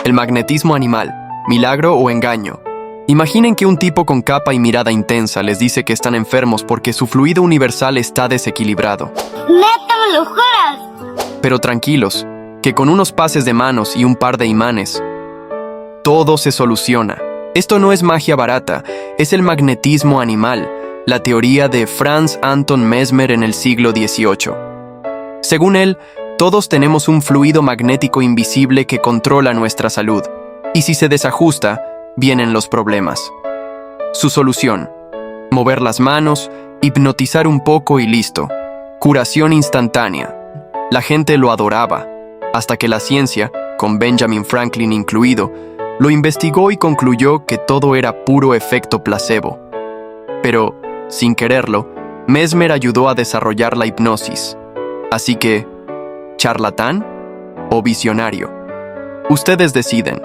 El magnetismo animal, milagro o engaño. Imaginen que un tipo con capa y mirada intensa les dice que están enfermos porque su fluido universal está desequilibrado. ¡Neta, me lo juras! Pero tranquilos, que con unos pases de manos y un par de imanes, todo se soluciona. Esto no es magia barata, es el magnetismo animal, la teoría de Franz Anton Mesmer en el siglo XVIII. Según él, todos tenemos un fluido magnético invisible que controla nuestra salud, y si se desajusta, vienen los problemas. Su solución: mover las manos, hipnotizar un poco y listo. Curación instantánea. La gente lo adoraba, hasta que la ciencia, con Benjamin Franklin incluido, lo investigó y concluyó que todo era puro efecto placebo. Pero, sin quererlo, Mesmer ayudó a desarrollar la hipnosis. Así que, ¿charlatán o visionario? Ustedes deciden.